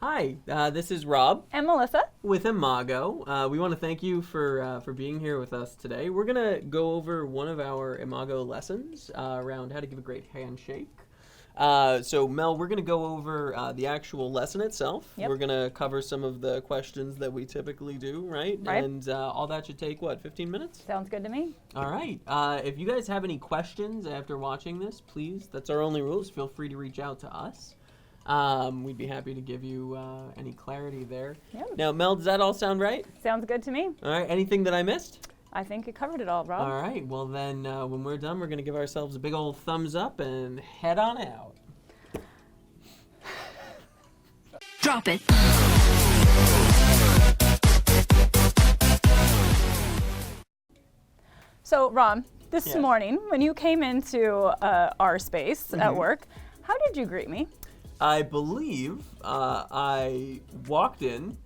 Hi, this is Rob And Melissa. with Imago. We want to thank you for being here with us today. We're going to go over one of our Imago lessons around how to give a great handshake. So Mel, we're going to go over the actual lesson itself. Yep. We're going to cover some of the questions that we typically do, right? Right. And all that should take, 15 minutes? Sounds good to me. All right. If you guys have any questions after watching this, please, that's our only rules. Feel free to reach out to us. We'd be happy to give you any clarity there. Yeah. Now, Mel, does that all sound right? Sounds good to me. All right. Anything that I missed? I think you covered it all, Rob. All right. Well, then when we're done, we're going to give ourselves a big old thumbs up and head on out. Drop it. So, Rob, this Yes. morning when you came into our space at work, how did you greet me? I believe I walked in,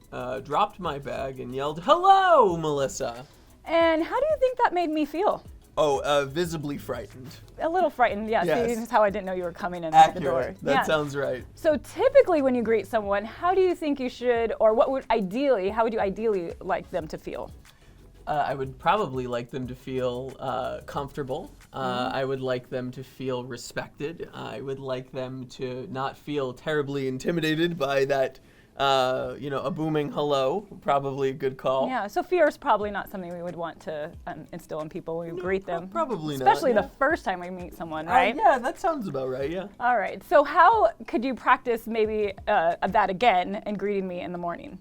dropped my bag, and yelled, "Hello, Melissa." And how do you think that made me feel? Oh, visibly frightened. A little frightened, yeah. Yes. See, this is how I didn't know you were coming in Accurate. the door. That Yeah. sounds right. So typically when you greet someone, how do you think you should, or how would you ideally like them to feel? I would probably like them to feel comfortable. I would like them to feel respected. I would like them to not feel terribly intimidated by that, a booming hello. Probably a good call. Yeah, so fear is probably not something we would want to instill in people when we greet them. Probably not. Especially yeah. the first time we meet someone, right? Yeah, that sounds about right, yeah. All right, so how could you practice maybe that again and greeting me in the morning?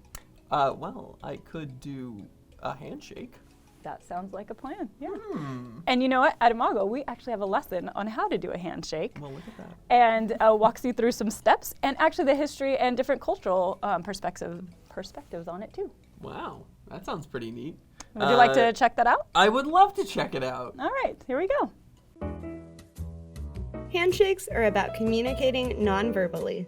Well, I could do a handshake. That sounds like a plan, yeah. Hmm. And you know what, at Imago, we actually have a lesson on how to do a handshake. Well, look at that. And walks you through some steps and actually the history and different cultural perspectives on it too. Wow, that sounds pretty neat. Would you like to check that out? I would love to check it out. All right, here we go. Handshakes are about communicating non-verbally.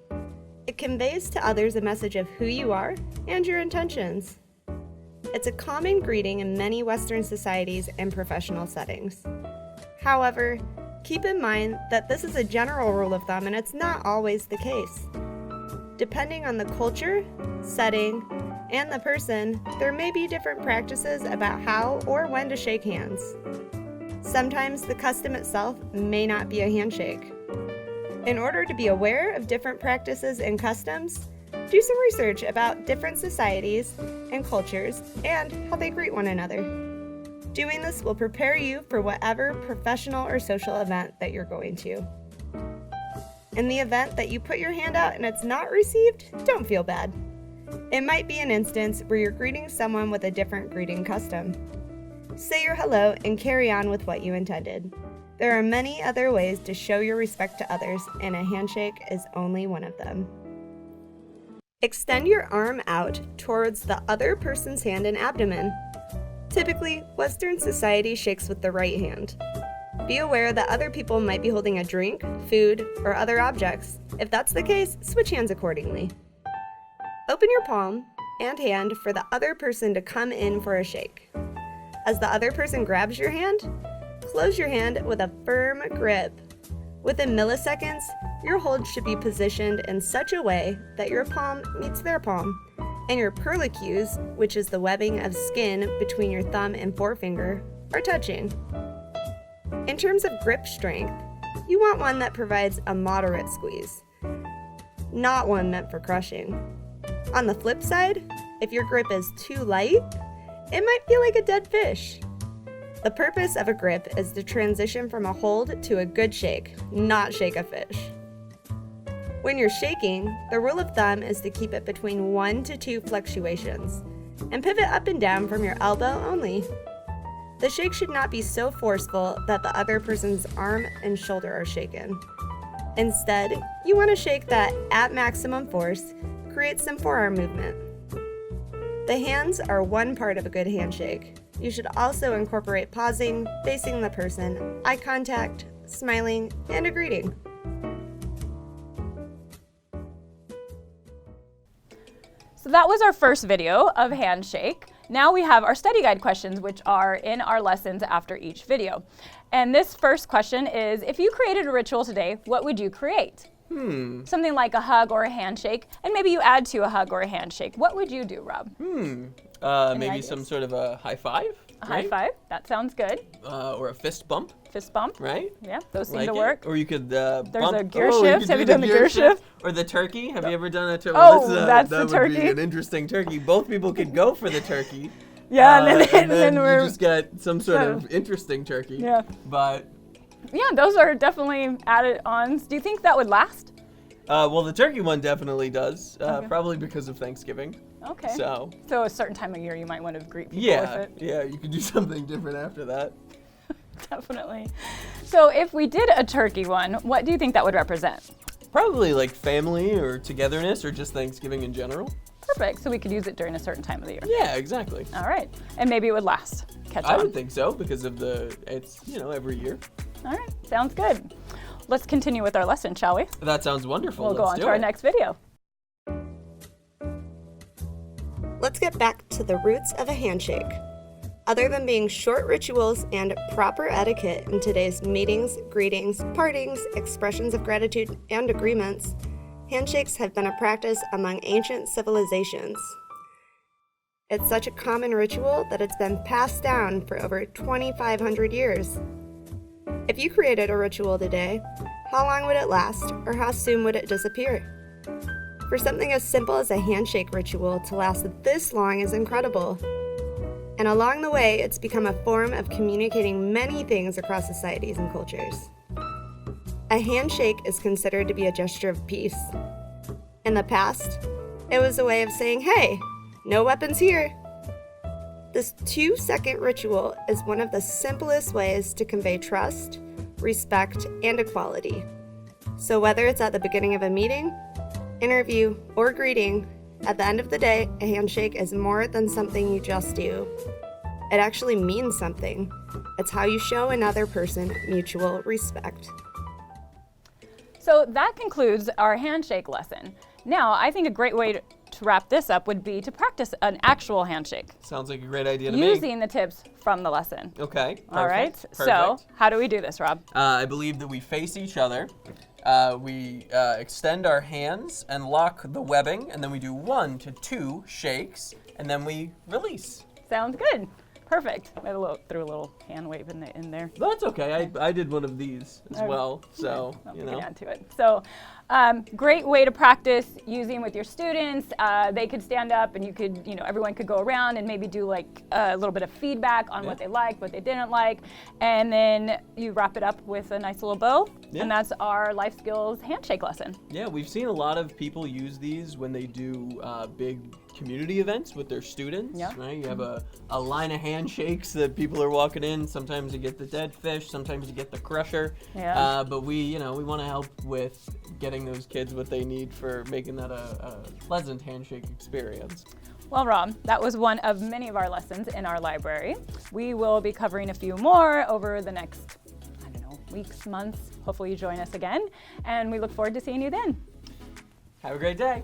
It conveys to others a message of who you are and your intentions. It's a common greeting in many Western societies and professional settings. However, keep in mind that this is a general rule of thumb and it's not always the case. Depending on the culture, setting, and the person, there may be different practices about how or when to shake hands. Sometimes the custom itself may not be a handshake. In order to be aware of different practices and customs, do some research about different societies and cultures and how they greet one another. Doing this will prepare you for whatever professional or social event that you're going to. In the event that you put your hand out and it's not received, don't feel bad. It might be an instance where you're greeting someone with a different greeting custom. Say your hello and carry on with what you intended. There are many other ways to show your respect to others, and a handshake is only one of them. Extend your arm out towards the other person's hand and abdomen. Typically, Western society shakes with the right hand. Be aware that other people might be holding a drink, food, or other objects. If that's the case, switch hands accordingly. Open your palm and hand for the other person to come in for a shake. As the other person grabs your hand, close your hand with a firm grip. Within milliseconds, your hold should be positioned in such a way that your palm meets their palm, and your perlicues, which is the webbing of skin between your thumb and forefinger, are touching. In terms of grip strength, you want one that provides a moderate squeeze, not one meant for crushing. On the flip side, if your grip is too light, it might feel like a dead fish. The purpose of a grip is to transition from a hold to a good shake, not shake a fish. When you're shaking, the rule of thumb is to keep it between 1 to 2 fluctuations, and pivot up and down from your elbow only. The shake should not be so forceful that the other person's arm and shoulder are shaken. Instead, you want to shake that, at maximum force, creates some forearm movement. The hands are one part of a good handshake. You should also incorporate pausing, facing the person, eye contact, smiling, and a greeting. So that was our first video of Handshake. Now we have our study guide questions, which are in our lessons after each video. And this first question is, if you created a ritual today, what would you create? Something like a hug or a handshake, and maybe you add to a hug or a handshake. What would you do, Rob? Maybe ideas? some sort of a high five. A high five? That sounds good. Or a fist bump, Fist bump? right? Yeah, those seem Like to it. work. Or you could There's bump. a gear you shift. could Have do you done the gear shift? Or the turkey. Have you ever done a turkey? Oh, that's the that turkey. would be an interesting turkey. Both people could go for the turkey. Yeah, and then then we're you just get some sort so- of interesting turkey. Yeah. But Yeah, those are definitely added ons. Do you think that would last? well, the turkey one definitely does. Okay. Probably because of Thanksgiving. Okay. So a certain time of year you might want to greet people yeah, with it. yeah, you could do something different after that. Definitely. So if we did a turkey one, what do you think that would represent? Probably like family or togetherness or just Thanksgiving in general. Perfect. So we could use it during a certain time of the year. Yeah, exactly. All right. And maybe it would last. Catch I on. would think so because of it's every year. All right. Sounds good. Let's continue with our lesson, shall we? That sounds wonderful. We'll go Let's on do to our it. next video. Let's get back to the roots of a handshake. Other than being short rituals and proper etiquette in today's meetings, greetings, partings, expressions of gratitude, and agreements, handshakes have been a practice among ancient civilizations. It's such a common ritual that it's been passed down for over 2,500 years. If you created a ritual today, how long would it last, or how soon would it disappear? For something as simple as a handshake ritual to last this long is incredible. And along the way, it's become a form of communicating many things across societies and cultures. A handshake is considered to be a gesture of peace. In the past, it was a way of saying, "Hey, no weapons here." This 2-second ritual is one of the simplest ways to convey trust, respect, and equality. So whether it's at the beginning of a meeting, interview, or greeting, at the end of the day, a handshake is more than something you just do. It actually means something. It's how you show another person mutual respect. So that concludes our handshake lesson. Now, I think a great way to wrap this up would be to practice an actual handshake Sounds like a great idea to me. using the tips from the lesson. Okay. Perfect. All right. Perfect. So how do we do this, Rob? I believe that we face each other. We extend our hands and lock the webbing, and then we do 1 to 2 shakes, and then we release. Sounds good. Perfect. I threw a little hand wave in there. That's okay. I did one of these as well, so Well, you we know. can add to it. So, great way to practice using with your students. They could stand up, and you could, everyone could go around and maybe do like a little bit of feedback on what they liked, what they didn't like, and then you wrap it up with a nice little bow, and that's our life skills handshake lesson. Yeah, we've seen a lot of people use these when they do big community events with their students, Yeah. right? You have a line of handshakes that people are walking in. Sometimes you get the dead fish, sometimes you get the crusher. Yeah. But we want to help with getting those kids what they need for making that a pleasant handshake experience. Well, Rob, that was one of many of our lessons in our library. We will be covering a few more over the next, weeks, months. Hopefully you join us again, and we look forward to seeing you then. Have a great day.